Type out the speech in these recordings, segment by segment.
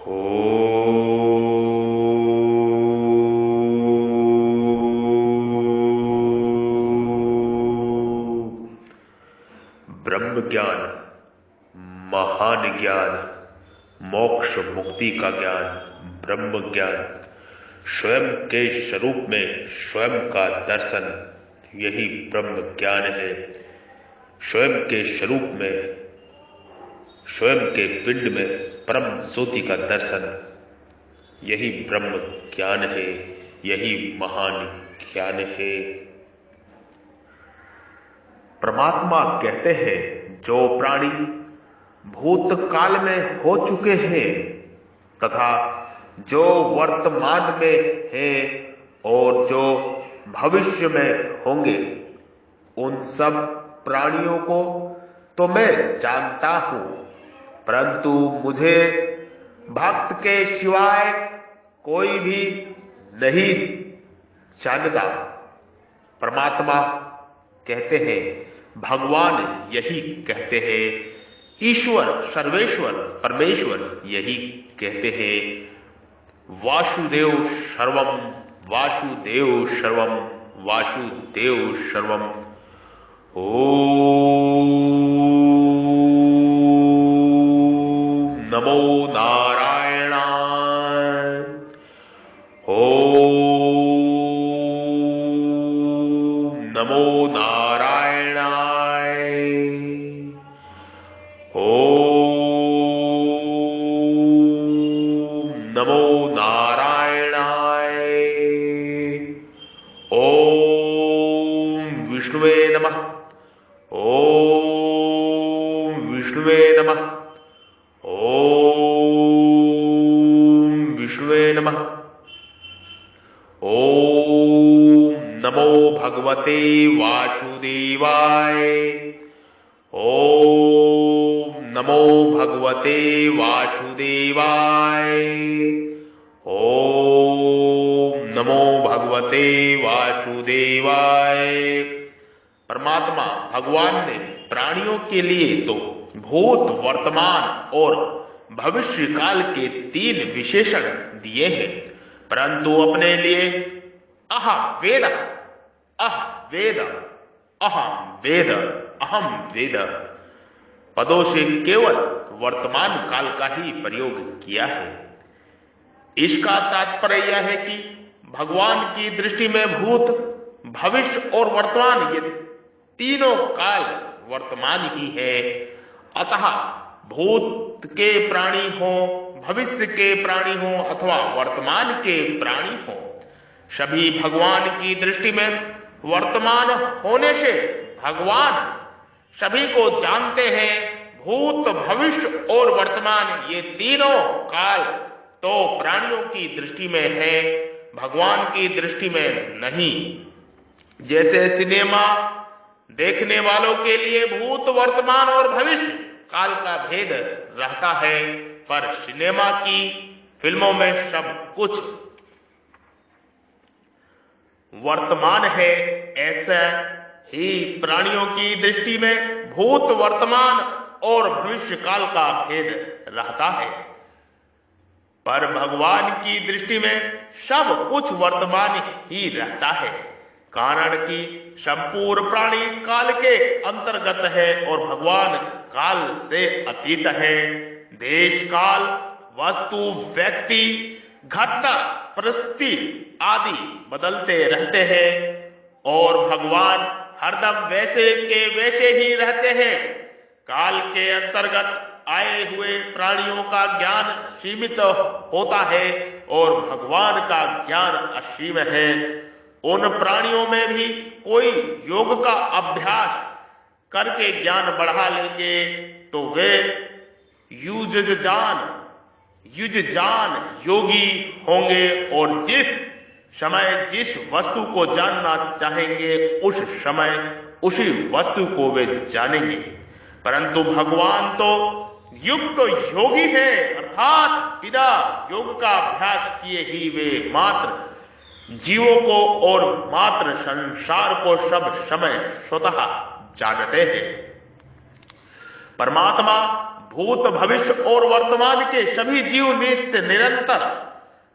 हो ब्रह्म ज्ञान, महान ज्ञान, मोक्ष मुक्ति का ज्ञान, ब्रह्म ज्ञान, स्वयं के स्वरूप में स्वयं का दर्शन, यही ब्रह्म ज्ञान है। स्वयं के स्वरूप में, स्वयं के पिंड में परम ज्योति का दर्शन, यही ब्रह्म ज्ञान है, यही महान ज्ञान है। परमात्मा कहते हैं जो प्राणी भूतकाल में हो चुके हैं तथा जो वर्तमान में हैं और जो भविष्य में होंगे, उन सब प्राणियों को तो मैं जानता हूं, परंतु मुझे भक्त के सिवाय कोई भी नहीं जानता। परमात्मा कहते हैं, भगवान यही कहते हैं, ईश्वर सर्वेश्वर परमेश्वर यही कहते हैं, वासुदेव सर्वम वासुदेव सर्वम वासुदेव सर्वम। ओम नमो नारायणाय। ओम नमो नारायणाय। ओम नमो नारायणाय। ओम विष्णुवे नमः। ओम विष्णुवे नमः। ओम विष्णुवे नमः। ओम नमो भगवते वासुदेवाय। ओम नमो भगवते वासुदेवाय। ओम नमो भगवते वासुदेवाय। परमात्मा भगवान ने प्राणियों के लिए तो भूत, वर्तमान और भविष्य काल के 3 विशेषण दिए हैं, परंतु अपने लिए अहम वेद, अहम वेद, अहम वेद पदों से केवल वर्तमान काल का ही प्रयोग किया है। इसका तात्पर्य यह है कि भगवान की दृष्टि में भूत, भविष्य और वर्तमान ये तीनों काल वर्तमान ही है। अतः भूत के प्राणी हो, भविष्य के प्राणी हो अथवा वर्तमान के प्राणी हो, सभी भगवान की दृष्टि में वर्तमान होने से भगवान सभी को जानते हैं। भूत, भविष्य और वर्तमान ये तीनों काल तो प्राणियों की दृष्टि में है, भगवान की दृष्टि में नहीं। जैसे सिनेमा देखने वालों के लिए भूत, वर्तमान और भविष्य काल का भेद रहता है, पर सिनेमा की फिल्मों में सब कुछ वर्तमान है। ऐसा ही प्राणियों की दृष्टि में भूत, वर्तमान और भविष्य काल का भेद रहता है, पर भगवान की दृष्टि में सब कुछ वर्तमान ही रहता है, कारण कि संपूर्ण प्राणी काल के अंतर्गत है और भगवान काल से अतीत है। देश काल, वस्तु, व्यक्ति, घटना, परिस्थिति आदि बदलते रहते हैं और भगवान हरदम वैसे के वैसे ही रहते हैं। काल के अंतर्गत आए हुए प्राणियों का ज्ञान सीमित होता है और भगवान का ज्ञान असीम है। उन प्राणियों में भी कोई योग का अभ्यास करके ज्ञान बढ़ा लेंगे तो वे युजजान योगी होंगे और जिस समय जिस वस्तु को जानना चाहेंगे उस समय उसी वस्तु को वे जानेंगे। परंतु भगवान तो युक्त योगी है, अर्थात बिना योग का अभ्यास किए ही वे मात्र जीवों को और मात्र संसार को सब समय स्वतः जानते हैं। परमात्मा भूत भविष्य और वर्तमान के सभी जीव नित्य निरंतर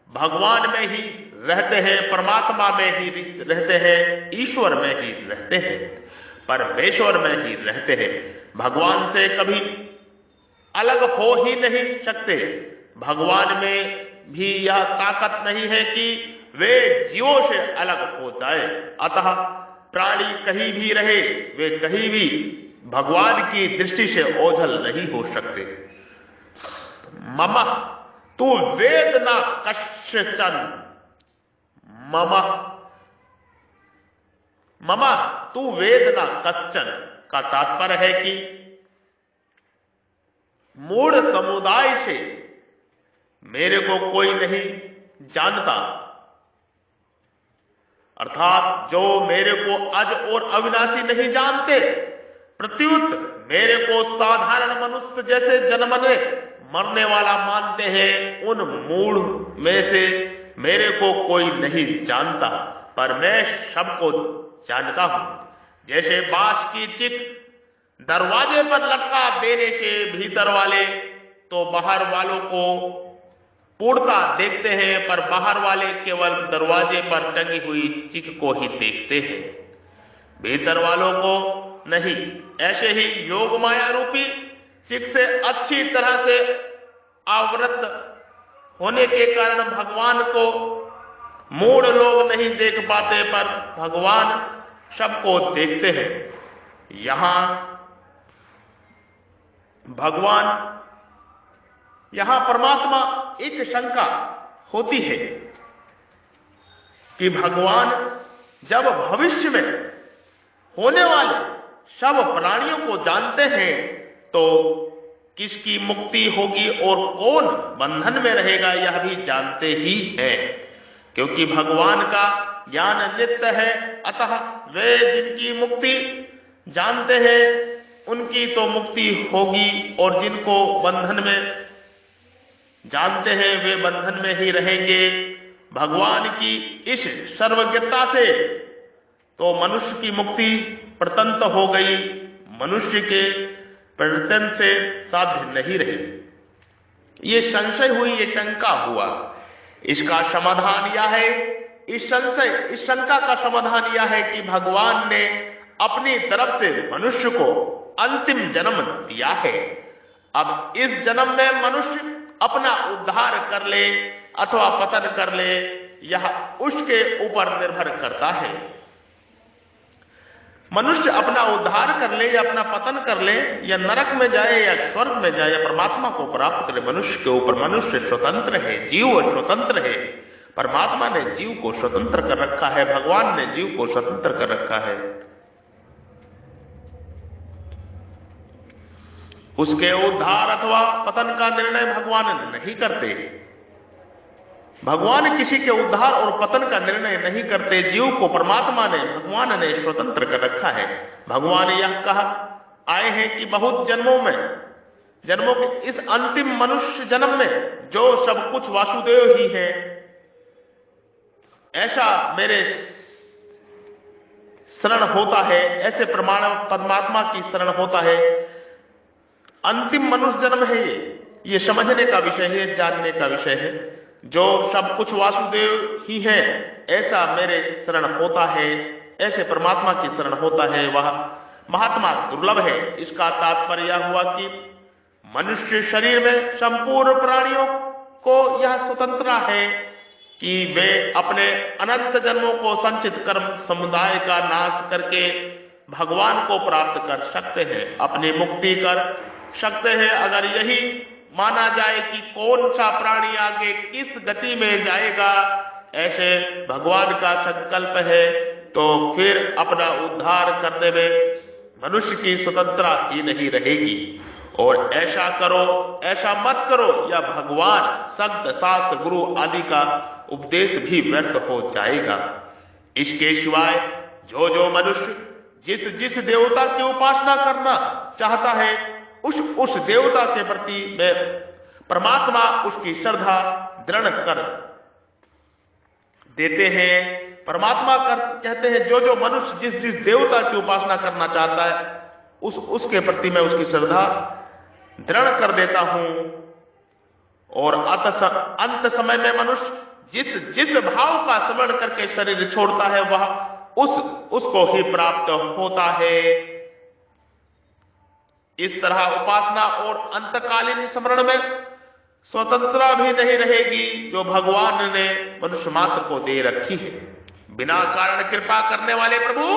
भगवान में ही रहते हैं, परमात्मा में ही रहते हैं, ईश्वर में ही रहते हैं, परमेश्वर में ही रहते हैं। भगवान से कभी अलग हो ही नहीं सकते। भगवान में भी यह ताकत नहीं है कि वे जीवों से अलग हो जाए। अतः प्राणी कहीं भी रहे, वे कहीं भी भगवान की दृष्टि से ओझल नहीं हो सकते। मम तू वेद न कश्चन, मम तू वेद न कश्चन का तात्पर्य है कि मूढ़ समुदाय से मेरे को कोई नहीं जानता, अर्थात जो मेरे को अज और अविनाशी नहीं जानते, प्रत्युत मेरे को साधारण मनुष्य जैसे जन्मने मरने वाला मानते हैं, उन मूढ़ में से मेरे को कोई नहीं जानता, पर मैं सबको जानता हूं। जैसे बांस की चिक दरवाजे पर लटका देने से भीतर वाले तो बाहर वालों को पूर्णता देखते हैं, पर बाहर वाले केवल दरवाजे पर टंगी हुई चिक को ही देखते हैं, भीतर वालों को नहीं। ऐसे ही योग माया रूपी चिक से अच्छी तरह से आवृत होने के कारण भगवान को मूढ़ लोग नहीं देख पाते, पर भगवान सबको देखते हैं। यहां परमात्मा एक शंका होती है कि भगवान जब भविष्य में होने वाले सब प्राणियों को जानते हैं तो किसकी मुक्ति होगी और कौन बंधन में रहेगा यह भी जानते ही हैं, क्योंकि भगवान का ज्ञान नित्य है। अतः वे जिनकी मुक्ति जानते हैं उनकी तो मुक्ति होगी, और जिनको बंधन में जानते हैं वे बंधन में ही रहेंगे। भगवान की इस सर्वज्ञता से तो मनुष्य की मुक्ति प्रतंत हो गई, मनुष्य के प्रयत्न से साध्य नहीं रही। ये संशय हुई, ये शंका हुआ। इसका समाधान यह है, इस शंका का समाधान यह है कि भगवान ने अपनी तरफ से मनुष्य को अंतिम जन्म दिया है। अब इस जन्म में मनुष्य अपना उद्धार कर ले अथवा पतन कर ले, यह उसके ऊपर निर्भर करता है। मनुष्य अपना उद्धार कर ले या अपना पतन कर ले, या नरक में जाए या स्वर्ग में जाए या परमात्मा को प्राप्त करे, मनुष्य के ऊपर। मनुष्य स्वतंत्र है, जीव स्वतंत्र है। परमात्मा ने जीव को स्वतंत्र कर रखा है, भगवान ने जीव को स्वतंत्र कर रखा है। उसके उद्धार अथवा पतन का निर्णय भगवान नहीं करते। भगवान किसी के उद्धार और पतन का निर्णय नहीं करते। जीव को परमात्मा ने, भगवान ने स्वतंत्र कर रखा है। भगवान यह कहा आए हैं कि बहुत जन्मों के इस अंतिम मनुष्य जन्म में जो सब कुछ वासुदेव ही है, ऐसा मेरे शरण होता है, ऐसे परमात्मा की शरण होता है। अंतिम मनुष्य जन्म है ये समझने का विषय है, जानने का विषय है। जो सब कुछ वासुदेव ही है, ऐसा मेरे शरण होता है, ऐसे परमात्मा की शरण होता है, वह महात्मा दुर्लभ है। इसका तात्पर्य यह हुआ कि मनुष्य शरीर में संपूर्ण प्राणियों को यह स्वतंत्रता है कि वे अपने अनंत जन्मों को संचित कर्म समुदाय का नाश करके भगवान को प्राप्त कर सकते हैं, अपनी मुक्ति कर सकते हैं। अगर यही माना जाए कि कौन सा प्राणी आगे किस गति में जाएगा, ऐसे भगवान का संकल्प है, तो फिर अपना उद्धार करते हुए मनुष्य की स्वतंत्रता ही नहीं रहेगी। और ऐसा करो, ऐसा मत करो, या भगवान संत शास्त्र गुरु आदि का उपदेश भी व्यर्थ हो जाएगा। इसके सिवाय जो मनुष्य जिस देवता की उपासना करना चाहता है, उस देवता के प्रति परमात्मा उसकी श्रद्धा दृढ़ कर देते हैं। परमात्मा कहते हैं जो मनुष्य जिस देवता की उपासना करना चाहता है, उसके प्रति मैं उसकी श्रद्धा दृढ़ कर देता हूं और अंत समय में मनुष्य जिस जिस भाव का स्मरण करके शरीर छोड़ता है वह उसको ही प्राप्त होता है। इस तरह उपासना और अंतकालीन स्मरण में स्वतंत्रता भी नहीं रहेगी जो भगवान ने मनुष्य मात्र को दे रखी है। बिना कारण कृपा करने वाले प्रभु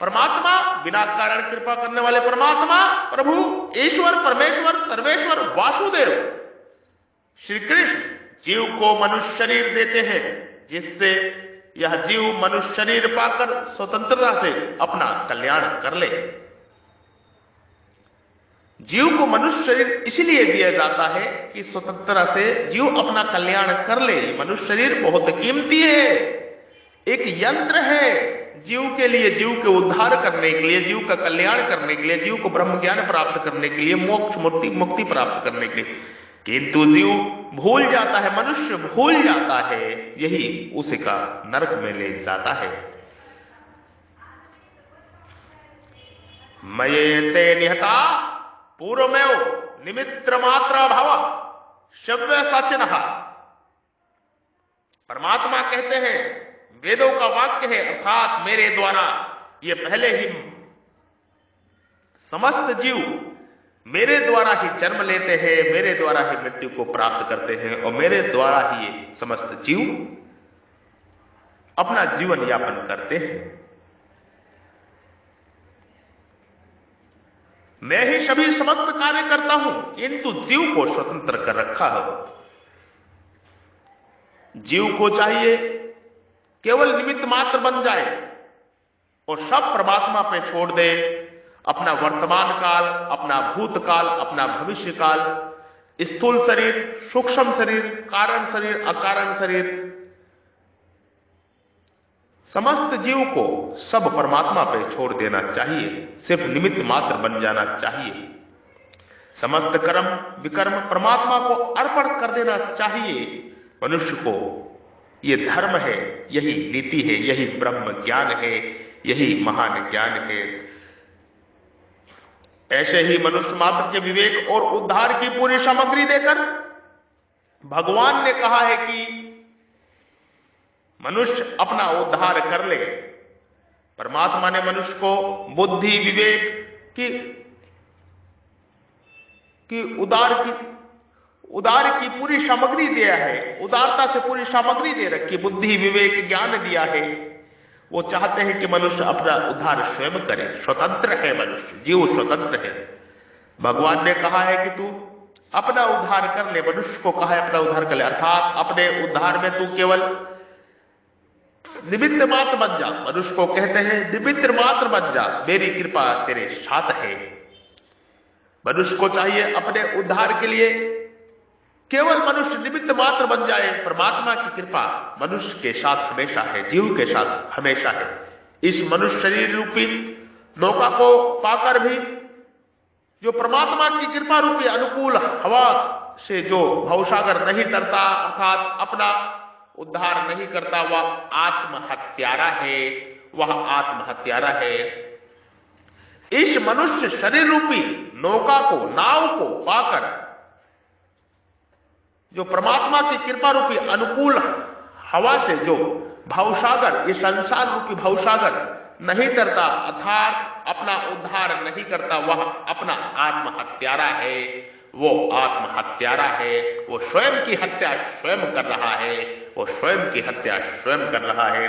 परमात्मा, बिना कारण कृपा करने वाले परमात्मा प्रभु ईश्वर परमेश्वर सर्वेश्वर वासुदेव श्री कृष्ण जीव को मनुष्य शरीर देते हैं, जिससे यह जीव मनुष्य शरीर पाकर स्वतंत्रता से अपना कल्याण कर ले। जीव को मनुष्य शरीर इसलिए दिया जाता है कि स्वतंत्रता से जीव अपना कल्याण कर ले। मनुष्य शरीर बहुत कीमती है, एक यंत्र है जीव के लिए, जीव के उद्धार करने के लिए, जीव का कल्याण करने के लिए, जीव को ब्रह्म ज्ञान प्राप्त करने के लिए, मोक्ष मुक्ति प्राप्त करने के लिए। किंतु जीव भूल जाता है, मनुष्य भूल जाता है, यही उसे का नरक में ले जाता है। मयेते निहता पूर्वमेव निमित्र मात्र भव शव्य सचिनः। परमात्मा कहते हैं, वेदों का वाक्य है, अर्थात मेरे द्वारा ये पहले ही समस्त जीव मेरे द्वारा ही जन्म लेते हैं, मेरे द्वारा ही मृत्यु को प्राप्त करते हैं और मेरे द्वारा ही ये समस्त जीव अपना जीवन यापन करते हैं। मैं ही सभी समस्त कार्य करता हूं, किंतु जीव को स्वतंत्र कर रखा है। जीव को चाहिए केवल निमित्त मात्र बन जाए और सब परमात्मा पे छोड़ दे। अपना वर्तमान काल, अपना भूतकाल, अपना भविष्य काल, स्थूल शरीर, सूक्ष्म शरीर, कारण शरीर, अकारण शरीर, समस्त जीव को सब परमात्मा पे छोड़ देना चाहिए, सिर्फ निमित्त मात्र बन जाना चाहिए। समस्त कर्म विकर्म परमात्मा को अर्पण कर देना चाहिए। मनुष्य को ये धर्म है, यही नीति है, यही ब्रह्म ज्ञान है, यही महान ज्ञान है। ऐसे ही मनुष्य मात्र के विवेक और उद्धार की पूरी सामग्री देकर भगवान ने कहा है कि मनुष्य अपना उद्धार कर ले। परमात्मा ने मनुष्य को बुद्धि विवेक की उदार की पूरी सामग्री दिया है, उदारता से पूरी सामग्री दे रखी, बुद्धि विवेक ज्ञान दिया है। वो चाहते हैं कि मनुष्य अपना उद्धार स्वयं करे। स्वतंत्र है मनुष्य, जीव स्वतंत्र है। भगवान ने कहा है कि तू अपना उद्धार कर ले, मनुष्य को कहा है अपना उद्धार कर ले, अर्थात अपने उद्धार में तू केवल निमित्त मात्र बन जा। मनुष्य को कहते हैं निमित्त मात्र बन जा, मेरी कृपा तेरे साथ है। मनुष्य को चाहिए अपने उद्धार के लिए केवल मनुष्य निमित्त मात्र बन जाए। परमात्मा की कृपा मनुष्य के साथ हमेशा है, जीव के साथ हमेशा है। इस मनुष्य शरीर रूपी नौका को पाकर भी जो परमात्मा की कृपा रूपी अनुकूल हवा से जो भवसागर नहीं तरता, अर्थात अपना उद्धार नहीं करता, वह आत्महत्यारा है, वह आत्महत्यारा है। इस मनुष्य शरीर रूपी नौका को, नाव को पाकर जो परमात्मा की कृपा रूपी अनुकूल हवा से जो भवसागर, ये संसार रूपी भवसागर नहीं तरता, अर्थात अपना उद्धार नहीं करता, वह अपना आत्महत्यारा है। वो आत्महत्यारा है, वो स्वयं की हत्या स्वयं कर रहा है, वो स्वयं की हत्या स्वयं कर रहा है।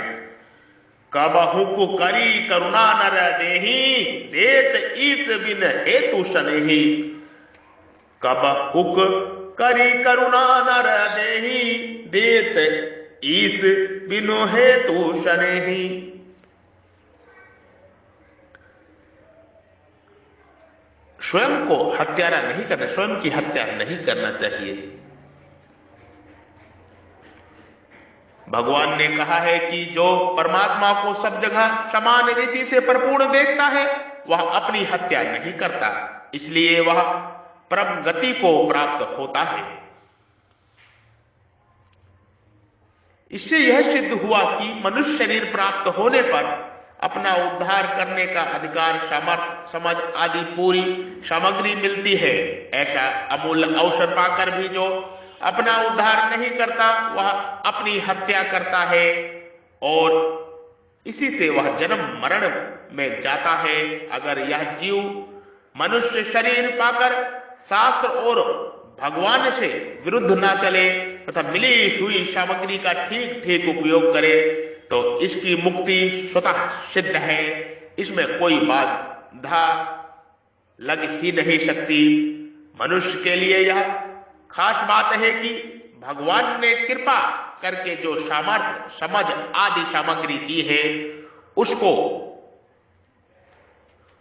कबहु को करी करुणा नर देही, देत ईस बिन हेतु सनेही। कबहु करी करुणा नर देही, देत ईस बिनु हेतु सनेही। स्वयं को हत्यारा नहीं करना, स्वयं की हत्या नहीं करना चाहिए। भगवान ने कहा है कि जो परमात्मा को सब जगह समान रीति से परिपूर्ण देखता है, वह अपनी हत्या नहीं करता, इसलिए वह परम गति को प्राप्त होता है। इससे यह सिद्ध हुआ कि मनुष्य शरीर प्राप्त होने पर अपना उद्धार करने का अधिकार, सामर्थ, समझ आदि पूरी सामग्री मिलती है। ऐसा अमूल्य अवसर पाकर भी जो अपना उद्धार नहीं करता वह अपनी हत्या करता है और इसी से वह जन्म मरण में जाता है। अगर यह जीव मनुष्य शरीर पाकर शास्त्र और भगवान से विरुद्ध ना चले तथा मिली हुई सामग्री का ठीक ठीक उपयोग करे तो इसकी मुक्ति स्वतः सिद्ध है। इसमें कोई बाधा लग ही नहीं सकती। मनुष्य के लिए यह खास बात है कि भगवान ने कृपा करके जो सामर्थ्य, समझ आदि सामग्री दी है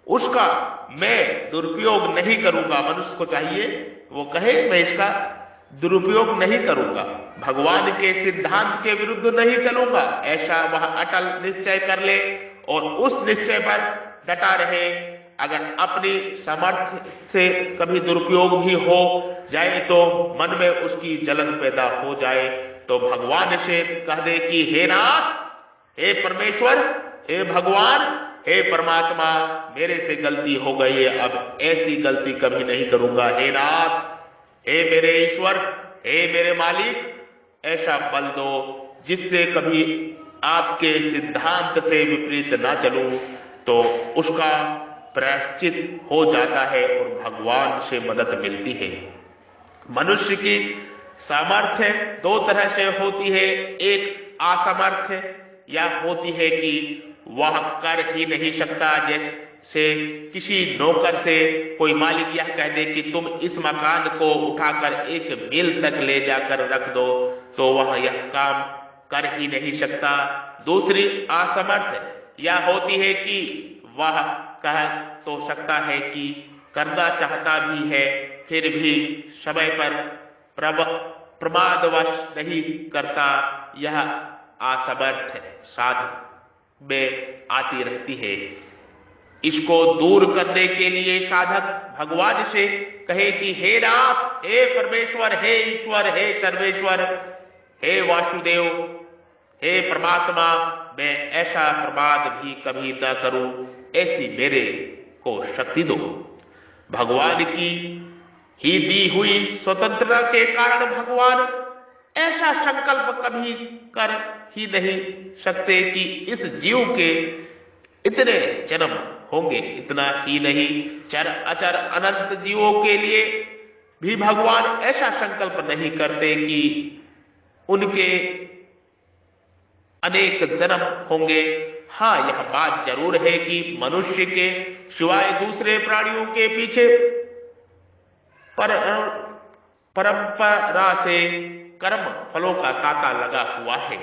उसका मैं दुरुपयोग नहीं करूंगा। मनुष्य को चाहिए वो कहे मैं इसका दुरुपयोग नहीं करूंगा, भगवान के सिद्धांत के विरुद्ध नहीं चलूंगा, ऐसा वह अटल निश्चय कर ले और उस निश्चय पर डटा रहे। अगर अपनी सामर्थ्य से कभी दुरुपयोग भी हो जाए तो मन में उसकी जलन पैदा हो जाए तो भगवान से कह दे कि हे नाथ, हे परमेश्वर, हे भगवान, हे परमात्मा, मेरे से गलती हो गई है, अब ऐसी गलती कभी नहीं करूंगा। हे नाथ, हे मेरे ईश्वर, हे मेरे मालिक, ऐसा बल दो जिससे कभी आपके सिद्धांत से विपरीत ना चलूं। तो उसका प्रायश्चित हो जाता है और भगवान से मदद मिलती है। मनुष्य की सामर्थ्य दो तरह से होती है। एक असमर्थ या होती है कि वह कर ही नहीं सकता। जैसे किसी नौकर से कोई मालिक यह कह दे कि तुम इस मकान को उठाकर एक मील तक ले जाकर रख दो, तो वह यह काम कर ही नहीं सकता। दूसरी असमर्थ यह होती है कि वह कह तो सकता है कि करना चाहता भी है, फिर भी समय पर प्रमादवश नहीं करता। यह असमर्थ साध में आती रहती है। इसको दूर करने के लिए साधक भगवान से कहे कि हे नाथ, हे परमेश्वर, हे ईश्वर, हे सर्वेश्वर, हे वासुदेव, हे परमात्मा, मैं ऐसा प्रमाद भी कभी न करूं, ऐसी मेरे को शक्ति दो। भगवान की ही दी हुई स्वतंत्रता के कारण भगवान ऐसा संकल्प कभी कर ही नहीं सकते कि इस जीव के इतने जन्म होंगे। इतना ही नहीं, चर अचर अनंत जीवों के लिए भी भगवान ऐसा संकल्प नहीं करते कि उनके अनेक जन्म होंगे। हाँ, यह बात जरूर है कि मनुष्य के सिवाय दूसरे प्राणियों के पीछे परंपरा से कर्म फलों का तांता लगा हुआ है,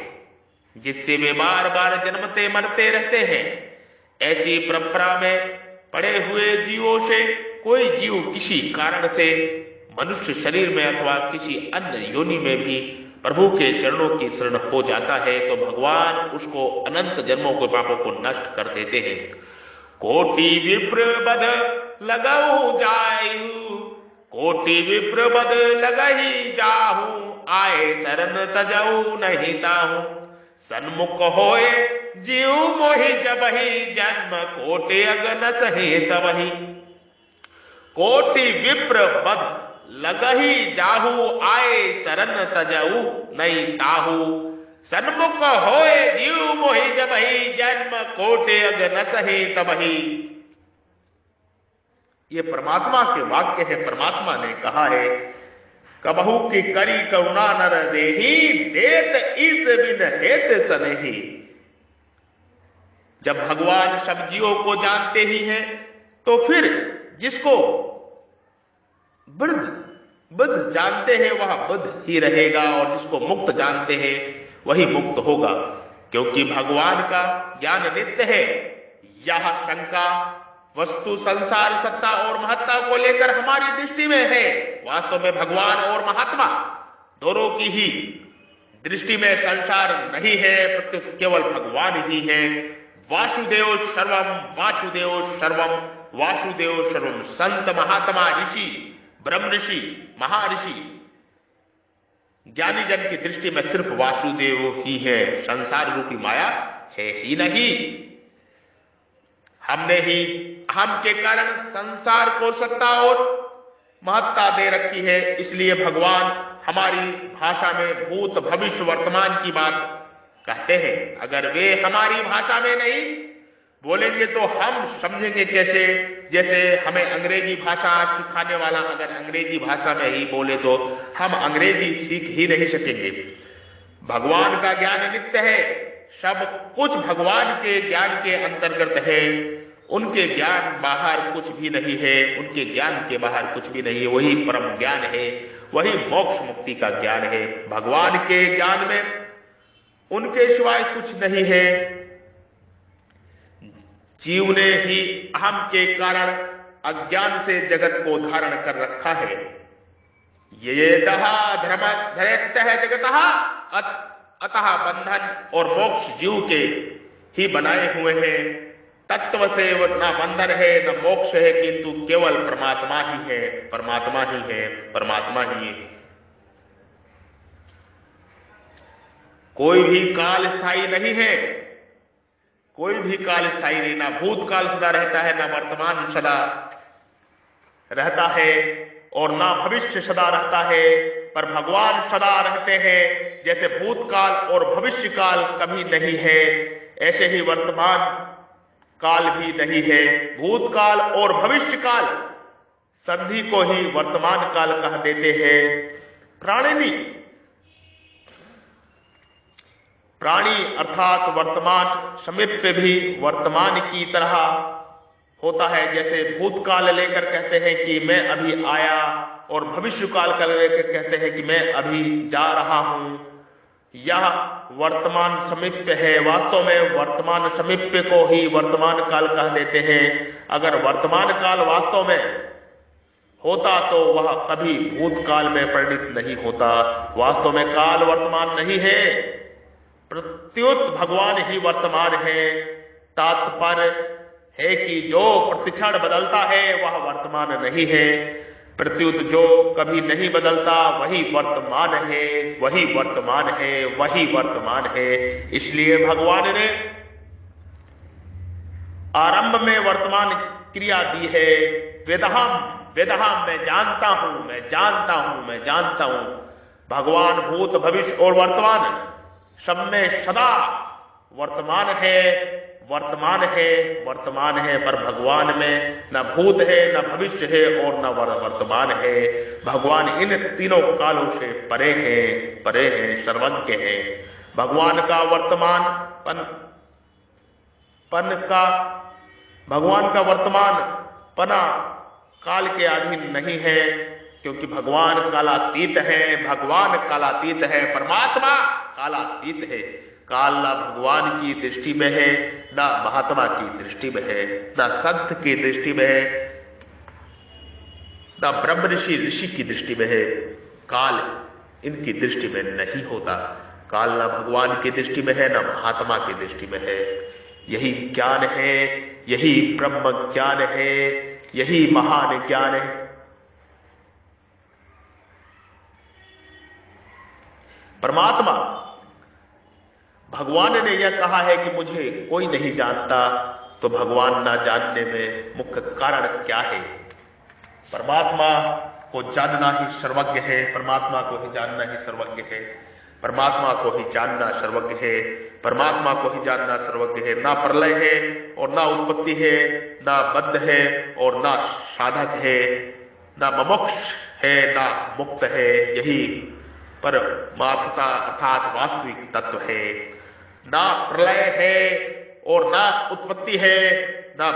जिससे वे बार बार जन्मते मरते रहते हैं। ऐसी परंपरा में पड़े हुए जीवों से कोई जीव किसी कारण से मनुष्य शरीर में अथवा किसी अन्य योनि में भी प्रभु के चरणों की शरण हो जाता है तो भगवान उसको अनंत जन्मों के पापों को नष्ट कर देते हैं। कोटि विप्र बद लगाऊ जायु, कोटि विप्र बद लगही जाहू, आए शरण तजऊ नहीं ताहू, सन्मुख होए जीव मोहि जबहि, जन्म कोटि अगन सहे तबहि। कोटि विप्र बद लगही जाहू, आए शरण तजऊ नहीं ताहू, सन्मुख होए जीव मोहि जबहि, जन्म कोटि अगन सहे तबहि। ये परमात्मा के वाक्य है। परमात्मा ने कहा है, कबहू की करी करुणा नर देही, देत ईस बिन हेत सनेही। जब भगवान सब जीवों को जानते ही हैं तो फिर जिसको बुद्ध जानते हैं वह बुद्ध ही रहेगा और जिसको मुक्त जानते हैं वही मुक्त होगा, क्योंकि भगवान का ज्ञान नित्य है। यह शंका वस्तु, संसार, सत्ता और महत्ता को लेकर हमारी दृष्टि में है। वास्तव में भगवान और महात्मा दोनों की ही दृष्टि में संसार नहीं है, प्रत्युत केवल भगवान ही है। वासुदेव सर्वम, वासुदेव सर्वम, वासुदेव सर्वम। संत, महात्मा, ऋषि, ब्रह्म ऋषि, महर्षि, ज्ञानी जन की दृष्टि में सिर्फ वासुदेव ही है, संसार रूपी माया है ही नहीं। हमने ही अहम के कारण संसार को सत्ता और महत्ता दे रखी है। इसलिए भगवान हमारी भाषा में भूत भविष्य वर्तमान की बात कहते हैं। अगर वे हमारी भाषा में नहीं बोलेंगे तो हम समझेंगे कैसे? जैसे हमें अंग्रेजी भाषा सिखाने वाला अगर अंग्रेजी भाषा में ही बोले तो हम अंग्रेजी सीख ही नहीं सकेंगे। भगवान का ज्ञान नित्य है, सब कुछ भगवान के ज्ञान के अंतर्गत है। उनके ज्ञान बाहर कुछ भी नहीं है, उनके ज्ञान के बाहर कुछ भी नहीं है। वही परम ज्ञान है, वही मोक्ष मुक्ति का ज्ञान है। भगवान के ज्ञान में उनके सिवाय कुछ नहीं है। जीव ने ही अहम के कारण अज्ञान से जगत को धारण कर रखा है। ये धर्म धरेत्य जगतः अतः बंधन और मोक्ष जीव के ही बनाए हुए हैं। तत्व से न बंधन है न मोक्ष है, किंतु केवल परमात्मा ही है, परमात्मा ही है, परमात्मा ही है। कोई भी काल स्थायी नहीं है, कोई भी काल स्थायी नहीं। ना भूतकाल सदा रहता है, ना वर्तमान सदा रहता है और ना भविष्य सदा रहता है। पर भगवान सदा रहते हैं। जैसे भूतकाल और भविष्य काल कभी नहीं है, ऐसे ही वर्तमान काल भी नहीं है। भूतकाल और भविष्य काल संधि को ही वर्तमान काल कह देते हैं। प्राणी अर्थात वर्तमान समीप्य भी वर्तमान की तरह होता है। जैसे भूतकाल लेकर कहते हैं कि मैं अभी आया, और भविष्य काल का लेकर कहते हैं कि मैं अभी जा रहा हूं। यह वर्तमान समीप्य है। वास्तव में वर्तमान समीप्य को ही वर्तमान काल कह देते हैं। अगर वर्तमान काल वास्तव में होता तो वह कभी भूतकाल में परिणित नहीं होता। वास्तव में काल वर्तमान नहीं है, प्रत्युत भगवान ही वर्तमान है। तात्पर्य है कि जो प्रतिक्षण बदलता है वह वर्तमान नहीं है, प्रत्युत जो कभी नहीं बदलता वही वर्तमान है, वही वर्तमान है, वही वर्तमान है। इसलिए भगवान ने आरंभ में वर्तमान क्रिया दी है। वेदहम वेदहम, मैं जानता हूं, मैं जानता हूं, मैं जानता हूं। भगवान भूत भविष्य और वर्तमान सब में सदा वर्तमान है, वर्तमान है, वर्तमान है। पर भगवान में न भूत है, न भविष्य है और न वर्तमान है। भगवान इन तीनों कालों से परे हैं, परे हैं, सर्वज्ञ हैं। भगवान का वर्तमान भगवान का वर्तमान पना काल के अधीन नहीं है, क्योंकि भगवान कालातीत है। भगवान कालातीत है, परमात्मा कालातीत है। काल ना भगवान की दृष्टि में है, ना महात्मा की दृष्टि में है, ना संत की दृष्टि में है, ना ब्रह्म ऋषि की दृष्टि में है। काल इनकी दृष्टि में नहीं होता। काल ना भगवान की दृष्टि में है, ना महात्मा की दृष्टि में है। यही ज्ञान है, यही ब्रह्म ज्ञान है, यही महान ज्ञान है। परमात्मा भगवान ने यह कहा है कि मुझे कोई नहीं जानता, तो भगवान ना जानने में मुख्य कारण क्या है? परमात्मा को जानना ही सर्वज्ञ है, परमात्मा को ही जानना ही सर्वज्ञ है, परमात्मा को ही जानना सर्वज्ञ है, परमात्मा को ही जानना सर्वज्ञ है। ना प्रलय है और ना उत्पत्ति है, ना बद्ध है और ना साधक है, ना मोक्ष है ना मुक्त है। यही परमात्मा अर्थात वास्तविक तत्व है। ना प्रलय है और ना उत्पत्ति है, ना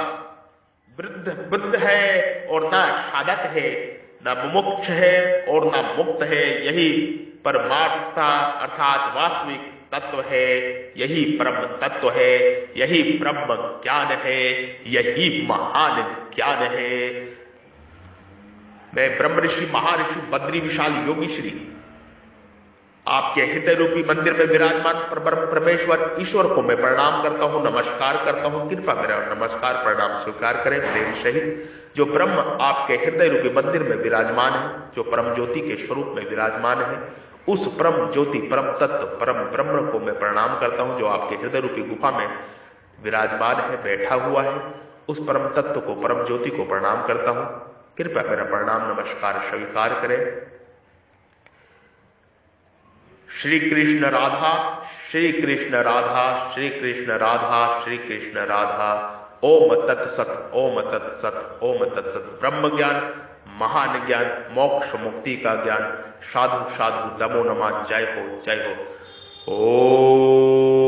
वृद्ध है और ना साधक है, ना मोक्ष है और ना मुक्त है। यही परमात्मा अर्थात वास्तविक तत्व है, यही परम तत्व है, यही ब्रह्म ज्ञान है, यही महान ज्ञान है। मैं ब्रह्म ऋषि महाऋषि बद्री विशाल योगी श्री आपके हृदय रूपी मंदिर में विराजमान परब्रह्म परमेश्वर ईश्वर को मैं प्रणाम करता हूं, नमस्कार करता हूं। कृपा मेरा नमस्कार प्रणाम स्वीकार करें। प्रेम सहित जो ब्रह्म आपके हृदय रूपी मंदिर में विराजमान है, जो परम ज्योति के स्वरूप में विराजमान है, उस परम ज्योति परम तत्व परम ब्रह्म को मैं प्रणाम करता हूं, जो आपके हृदय रूपी गुफा में विराजमान है, बैठा हुआ है। उस परम तत्व को, परम ज्योति को प्रणाम करता हूं। कृपया मेरा प्रणाम नमस्कार स्वीकार करें। श्री कृष्ण राधा, श्री कृष्ण राधा, श्री कृष्ण राधा, श्री कृष्ण राधा। ओम तत्सत, ओम तत्सत, ओम तत्सत। ब्रह्म ज्ञान, महान ज्ञान, मोक्ष मुक्ति का ज्ञान। साधु साधु, नमो नमः। जय हो, जय हो। ओम